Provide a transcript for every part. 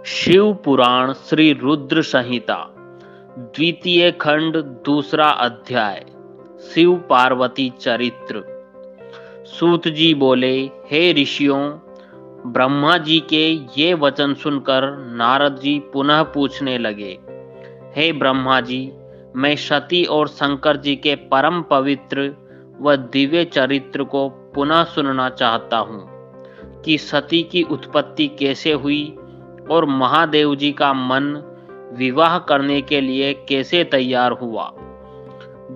शिव पुराण श्री रुद्र संहिता द्वितीय खंड दूसरा अध्याय शिव पार्वती चरित्र। सूत जी बोले, हे ऋषियों, ब्रह्मा जी के ये वचन सुनकर नारद जी पुनः पूछने लगे, हे ब्रह्मा जी, मैं सती और शंकर जी के परम पवित्र व दिव्य चरित्र को पुनः सुनना चाहता हूँ कि सती की उत्पत्ति कैसे हुई और महादेव जी का मन विवाह करने के लिए कैसे तैयार हुआ।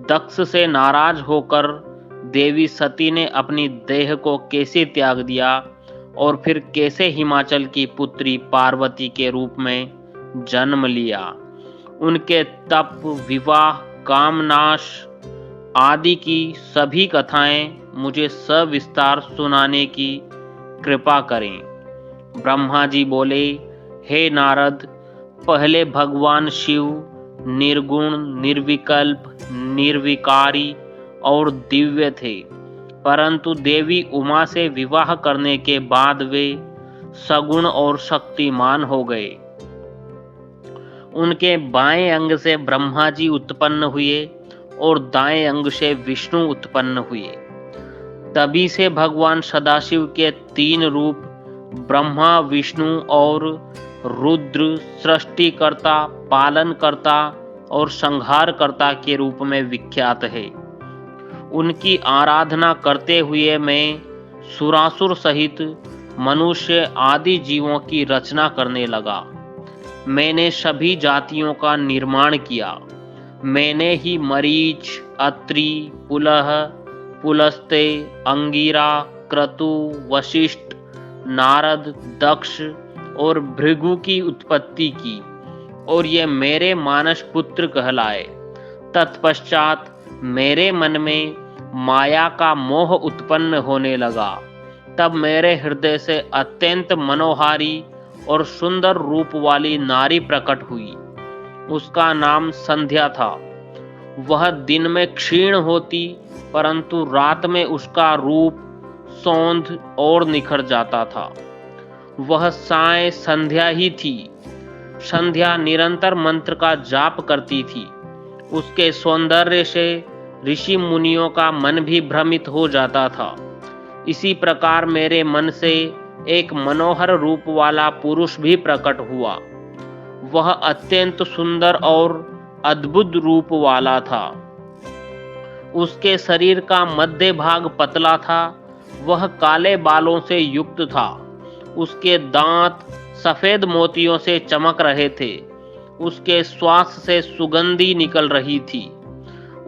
दक्ष से नाराज होकर देवी सती ने अपनी देह को कैसे त्याग दिया और फिर कैसे हिमाचल की पुत्री पार्वती के रूप में जन्म लिया। उनके तप, विवाह, कामनाश आदि की सभी कथाएं मुझे सविस्तार सुनाने की कृपा करें। ब्रह्मा जी बोले, हे नारद, पहले भगवान शिव निर्गुण, निर्विकल्प, निर्विकारी और दिव्य थे, परंतु देवी उमा से विवाह करने के बाद वे सगुण और शक्तिमान हो गए। उनके बाएं अंग से ब्रह्मा जी उत्पन्न हुए और दाएं अंग से विष्णु उत्पन्न हुए। तभी से भगवान सदाशिव के तीन रूप ब्रह्मा, विष्णु और रुद्र सृष्टिकर्ता, पालनकर्ता और संहारकर्ता के रूप में विख्यात है। उनकी आराधना करते हुए मैं सुरासुर सहित मनुष्य आदि जीवों की रचना करने लगा। मैंने सभी जातियों का निर्माण किया। मैंने ही मरीच, अत्रि, पुलह, पुलस्त्य, अंगिरा, क्रतु, वशिष्ठ, नारद, दक्ष और भृगु की उत्पत्ति की और ये मेरे मानस पुत्र कहलाए। तत्पश्चात मेरे मन में माया का मोह उत्पन्न होने लगा। तब मेरे हृदय से अत्यंत मनोहारी और सुंदर रूप वाली नारी प्रकट हुई। उसका नाम संध्या था। वह दिन में क्षीण होती, परंतु रात में उसका रूप सौंध और निखर जाता था। वह साय संध्या ही थी। संध्या निरंतर मंत्र का जाप करती थी। उसके सौंदर्य से ऋषि मुनियों का मन भी भ्रमित हो जाता था। इसी प्रकार मेरे मन से एक मनोहर रूप वाला पुरुष भी प्रकट हुआ। वह अत्यंत सुंदर और अद्भुत रूप वाला था। उसके शरीर का मध्य भाग पतला था। वह काले बालों से युक्त था। उसके दांत सफेद मोतियों से चमक रहे थे। उसके श्वास से सुगंधी निकल रही थी।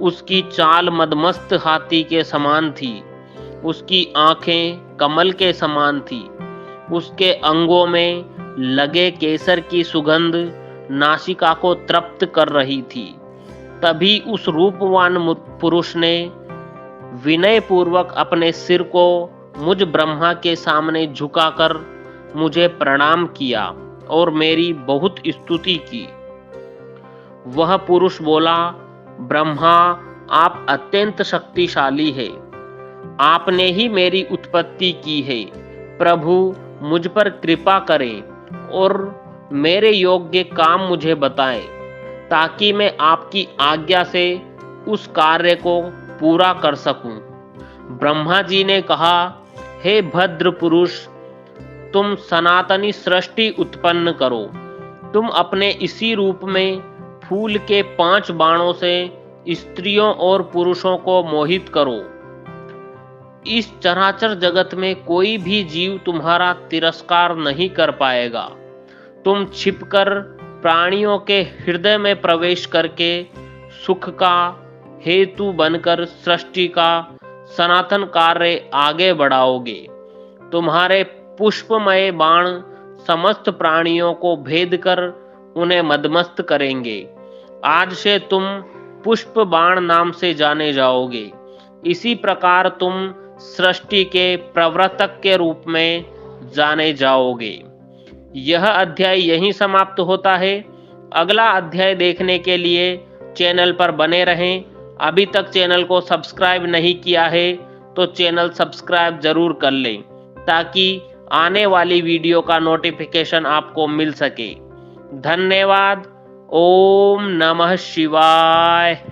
उसकी चाल मदमस्त हाथी के समान थी। उसकी आंखें कमल के समान थी। उसके अंगों में लगे केसर की सुगंध नासिका को तृप्त कर रही थी। तभी उस रूपवान पुरुष ने विनय पूर्वक अपने सिर को मुझ ब्रह्मा के सामने झुकाकर मुझे प्रणाम किया और मेरी बहुत स्तुति की। वह पुरुष बोला, ब्रह्मा, आप अत्यंत शक्तिशाली है। आपने ही मेरी उत्पत्ति की है। प्रभु, मुझ पर कृपा करें और मेरे योग्य काम मुझे बताएं, ताकि मैं आपकी आज्ञा से उस कार्य को पूरा कर सकूं। ब्रह्मा जी ने कहा, हे भद्र पुरुष, तुम सनातनी सृष्टि उत्पन्न करो। तुम अपने इसी रूप में फूल के 5 बाणों से स्त्रियों और पुरुषों को मोहित करो। इस चराचर जगत में कोई भी जीव तुम्हारा तिरस्कार नहीं कर पाएगा। तुम छिपकर प्राणियों के हृदय में प्रवेश करके सुख का हेतु बनकर सृष्टि का सनातन कार्य आगे बढ़ाओगे। तुम्हारे पुष्पमय बाण समस्त प्राणियों को भेद कर उन्हें मदमस्त करेंगे। आज से तुम पुष्प बाण नाम से जाने जाओगे। इसी प्रकार तुम सृष्टि के प्रवर्तक के रूप में जाने जाओगे। यह अध्याय यहीं समाप्त होता है। अगला अध्याय देखने के लिए चैनल पर बने रहें। अभी तक चैनल को सब्सक्राइब नहीं किया है तो चैनल सब्सक्राइब जरूर कर लें, ताकि आने वाली वीडियो का नोटिफिकेशन आपको मिल सके। धन्यवाद। ओम नमः शिवाय।